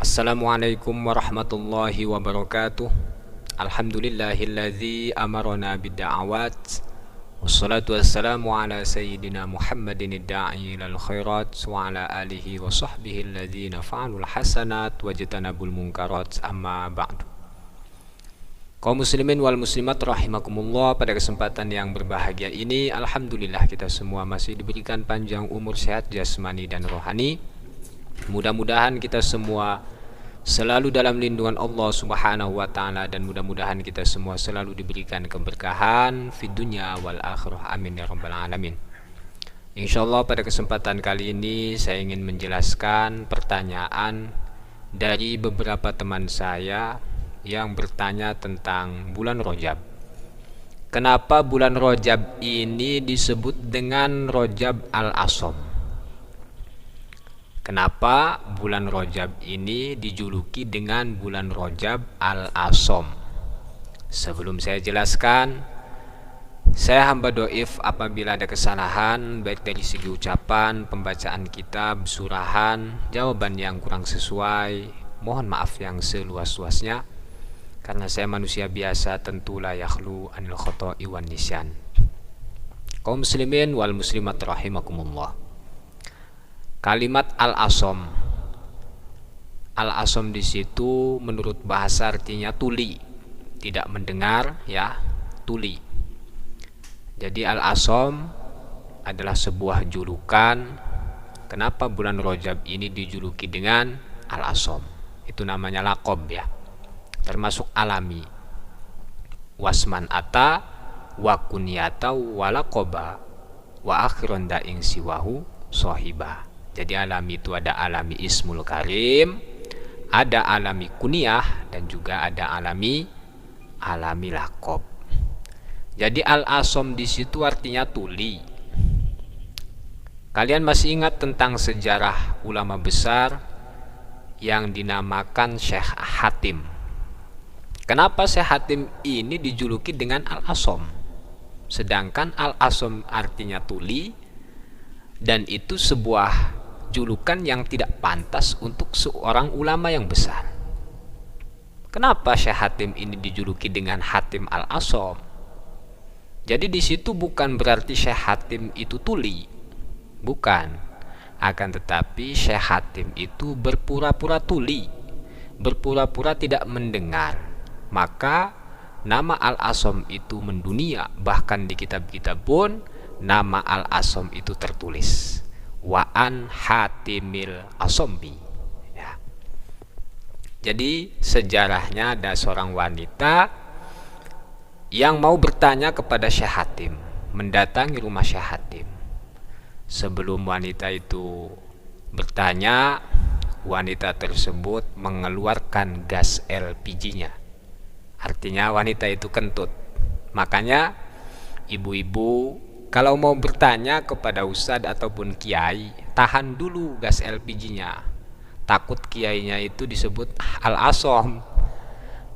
Assalamualaikum warahmatullahi wabarakatuh. Alhamdulillahilladzi amarna bidda'awat. Wassalatu wassalamu ala sayyidina Muhammadin ad-da'i ilal khairat wa ala alihi wa sahbihi alladzina fa'alul hasanat wajtanabul munkarat, amma ba'du. Kaum muslimin wal muslimat rahimakumullah, pada kesempatan yang berbahagia ini alhamdulillah kita semua masih diberikan panjang umur, sehat jasmani dan rohani. Mudah-mudahan kita semua selalu dalam lindungan Allah Subhanahu wa taala, dan mudah-mudahan kita semua selalu diberikan keberkahan fid dunya wal akhirah, amin ya rabbal alamin. Insyaallah pada kesempatan kali ini saya ingin menjelaskan pertanyaan dari beberapa teman saya yang bertanya tentang bulan Rajab. Kenapa bulan Rajab ini disebut dengan Rajab al-Asham? Kenapa bulan Rajab ini dijuluki dengan bulan Rajab al-Asham? Sebelum saya jelaskan, saya hamba doif apabila ada kesalahan baik dari segi ucapan, pembacaan kitab, surahan, jawaban yang kurang sesuai, mohon maaf yang seluas-luasnya, karena saya manusia biasa, tentu la yakhlu anil khoto'i wan nisyan. Kaum muslimin wal muslimat rahimakumullah. Kalimat al-Asham, al-Asham di situ menurut bahasa artinya tuli, tidak mendengar, ya, tuli. Jadi al-Asham adalah sebuah julukan. Kenapa bulan Rajab ini dijuluki dengan al-Asham? Itu namanya laqab, ya, termasuk alami. Wasman ata wa kunyata wa laqaba wa akhiran da'ing siwahu sohiba. Jadi alami itu ada alami ismul karim, ada alami kunyah, dan juga ada alami laqab. Jadi al-Asham di situ artinya tuli. Kalian masih ingat tentang sejarah ulama besar yang dinamakan Syekh Hatim? Kenapa Syekh Hatim ini dijuluki dengan al-Asham? Sedangkan al-Asham artinya tuli, dan itu sebuah julukan yang tidak pantas untuk seorang ulama yang besar. Kenapa Syekh Hatim ini dijuluki dengan Hatim al-Asham? Jadi di situ bukan berarti Syekh Hatim itu tuli, bukan. Akan tetapi Syekh Hatim itu berpura-pura tuli, berpura-pura tidak mendengar. Maka nama al-Asham itu mendunia. Bahkan di kitab-kitab pun nama al-Asham itu tertulis, Wa'an Hatimil Ashambi, ya. Jadi sejarahnya ada seorang wanita yang mau bertanya kepada Syekh Hatim, mendatangi rumah Syekh Hatim. Sebelum wanita itu bertanya, wanita tersebut mengeluarkan gas LPG-nya. Artinya wanita itu kentut. Makanya ibu-ibu kalau mau bertanya kepada ustadz ataupun kiai, tahan dulu gas LPG-nya. Takut kiainya itu disebut al-Asham.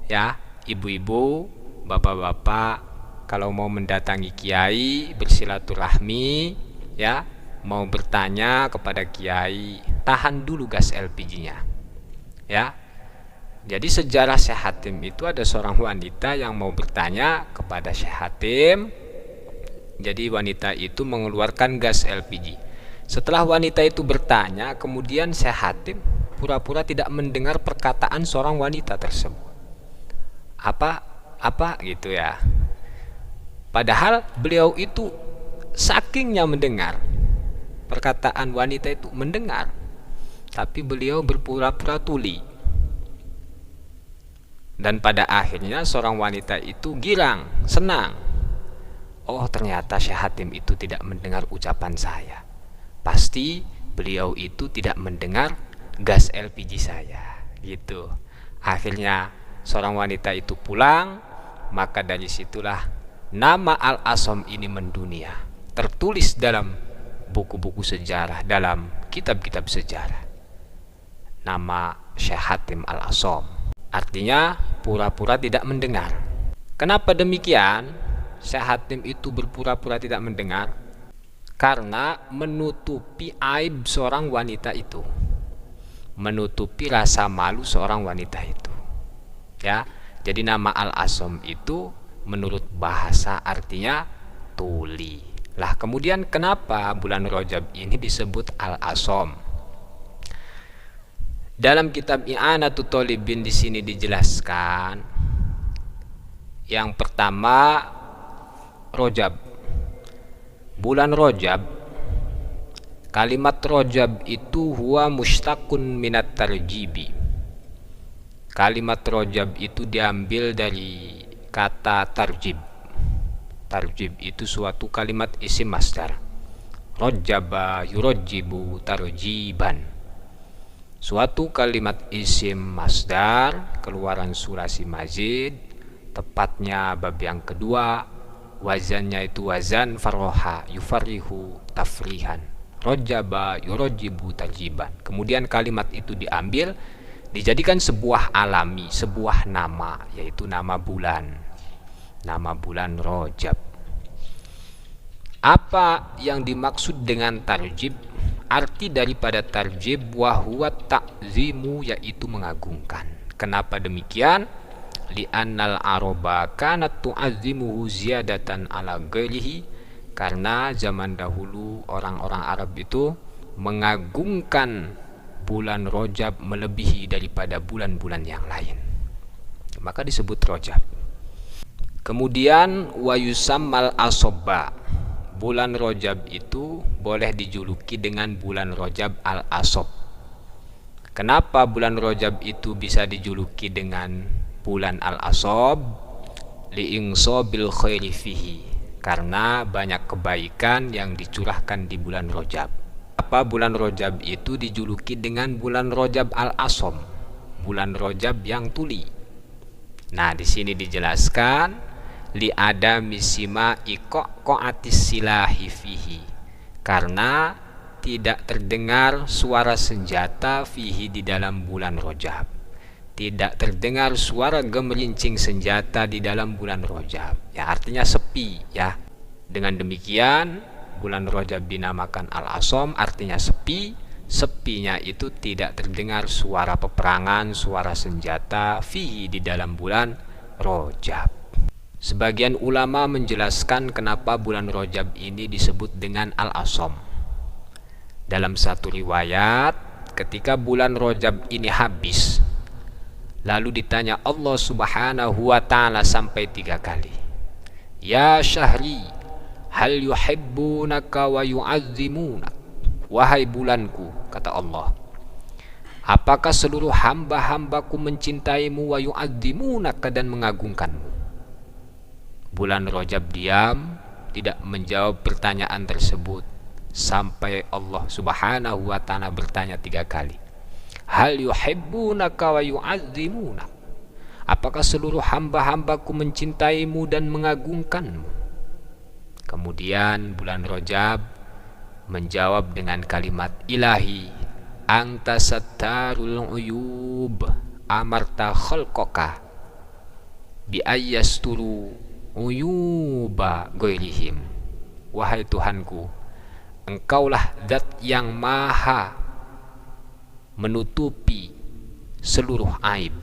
Ya, ibu-ibu, bapak-bapak, kalau mau mendatangi kiai, bersilaturahmi, ya, mau bertanya kepada kiai, tahan dulu gas LPG-nya. Ya. Jadi sejarah Syekh Hatim itu ada seorang wanita yang mau bertanya kepada Syekh Hatim. Jadi wanita itu mengeluarkan gas LPG. Setelah wanita itu bertanya, kemudian Syekh Hatim pura-pura tidak mendengar perkataan seorang wanita tersebut. Apa gitu, ya. Padahal beliau itu sakingnya mendengar perkataan wanita itu, mendengar, tapi beliau berpura-pura tuli. Dan pada akhirnya seorang wanita itu girang, senang. Oh, ternyata Syekh Hatim itu tidak mendengar ucapan saya. Pasti beliau itu tidak mendengar gas LPG saya, gitu. Akhirnya seorang wanita itu pulang. Maka dari situlah nama al-Asham ini mendunia, tertulis dalam buku-buku sejarah, dalam kitab-kitab sejarah. Nama Syekh Hatim al-Asham artinya pura-pura tidak mendengar. Kenapa demikian? Syekh Hatim itu berpura-pura tidak mendengar karena menutupi aib seorang wanita itu. menutupi rasa malu seorang wanita itu. Ya, jadi nama Al-Asom itu menurut bahasa artinya tuli. Lah kemudian kenapa bulan Rajab ini disebut Al-Asom? Dalam kitab I'anatul Thalibin di sini dijelaskan, yang pertama Rajab. Bulan Rajab, kalimat Rajab itu huwa mushtaqun minat tarjibi. Kalimat Rajab itu diambil dari kata tarjib. Tarjib itu suatu kalimat isim masdar. Rajaba yurajjibu tarjiban. Suatu kalimat isim masdar keluaran sulasi mazid, tepatnya bab yang kedua, wazannya itu wazan farroha yufarihu tafrihan. Rajaba yurajjibu tarjiban. Kemudian kalimat itu diambil, dijadikan sebuah alami, sebuah nama, yaitu nama bulan. Nama bulan Rajab. Apa yang dimaksud dengan tarjib? Arti daripada tarjib wahwa ta'zimu, yaitu mengagungkan. Kenapa demikian? Li'annal aroba kanat tu'azzimuhu ziyadatan ala ghairihi, karena zaman dahulu orang-orang Arab itu mengagungkan bulan Rajab melebihi daripada bulan-bulan yang lain, maka disebut Rajab. Kemudian wa yusammal asobba, bulan Rajab itu boleh dijuluki dengan bulan Rajab al-Asob. Kenapa bulan Rajab itu bisa dijuluki dengan bulan al-Asob? Li'ingsobil khairi fihi, karena banyak kebaikan yang dicurahkan di bulan Rajab. Apa bulan Rajab itu dijuluki dengan bulan Rajab al-Asom, bulan Rajab yang tuli? Nah, di sini dijelaskan li ada misima iqaqatis silahi fihi, karena tidak terdengar suara senjata fihi di dalam bulan Rajab. Tidak terdengar suara gemerincing senjata di dalam bulan Rajab. Ya, artinya sepi ya. Dengan demikian bulan Rajab dinamakan Al-Asom, artinya sepi. Sepinya itu tidak terdengar suara peperangan, suara senjata fihi di dalam bulan Rajab. Sebagian ulama menjelaskan kenapa bulan Rajab ini disebut dengan Al-Asom. Dalam satu riwayat, ketika bulan Rajab ini habis, lalu ditanya Allah Subhanahu wa ta'ala sampai 3 kali, ya syahri hal yuhibbunaka wa yu'azzimunak, wahai bulanku, kata Allah, apakah seluruh hamba-hambaku mencintaimu, wa yu'azzimunaka, dan mengagungkanmu? Bulan Rajab diam, tidak menjawab pertanyaan tersebut sampai Allah Subhanahu wa ta'ala bertanya 3 kali, hal yuhibbunaka wa yu'azzimunak, apakah seluruh hamba-hambaku mencintaimu dan mengagungkanmu? Kemudian bulan Rajab menjawab dengan kalimat ilahi, anta sattarul uyub amarta khalqaka bi ayyasturu uyuba ghairihim, wahai Tuhanku, engkaulah zat yang maha menutupi seluruh aib.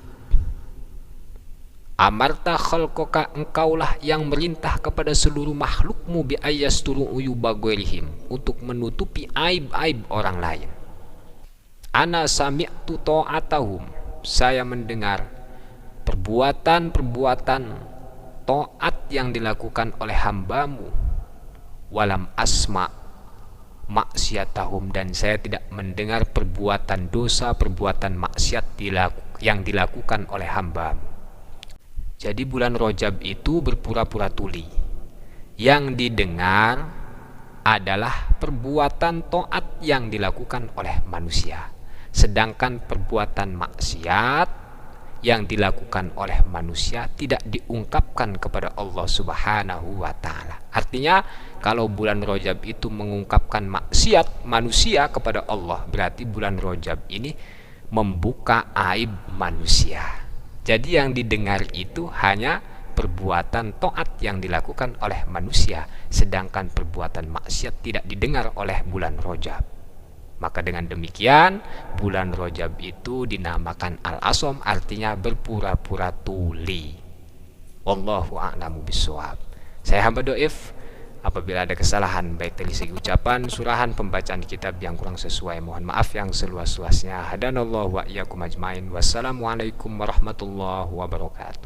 Amarta khalqaka, engkaulah yang merintah kepada seluruh makhlukmu, bi ayyasturu uyuba ghairihim, untuk menutupi aib-aib orang lain. Ana sami'tu ta'atahum, saya mendengar perbuatan-perbuatan taat yang dilakukan oleh hambamu, walam asma maksiatahum, dan saya tidak mendengar perbuatan dosa, perbuatan maksiat yang dilakukan oleh hambamu. Jadi bulan Rajab itu berpura-pura tuli. Yang didengar adalah perbuatan taat yang dilakukan oleh manusia, sedangkan perbuatan maksiat yang dilakukan oleh manusia tidak diungkapkan kepada Allah Subhanahu wa ta'ala. Artinya kalau bulan Rajab itu mengungkapkan maksiat manusia kepada Allah, berarti bulan Rajab ini membuka aib manusia. Jadi yang didengar itu hanya perbuatan taat yang dilakukan oleh manusia, sedangkan perbuatan maksiat tidak didengar oleh bulan Rajab. Maka dengan demikian bulan Rajab itu dinamakan Al-Asham, artinya berpura-pura tuli. Wallahu a'lamu bishawab. Saya hamba Doif. Apabila ada kesalahan baik dari segi ucapan, surahan, pembacaan kitab yang kurang sesuai, mohon maaf yang seluas-luasnya. Hadanallahu wa iyyakum ajmain. Wassalamualaikum warahmatullahi wabarakatuh.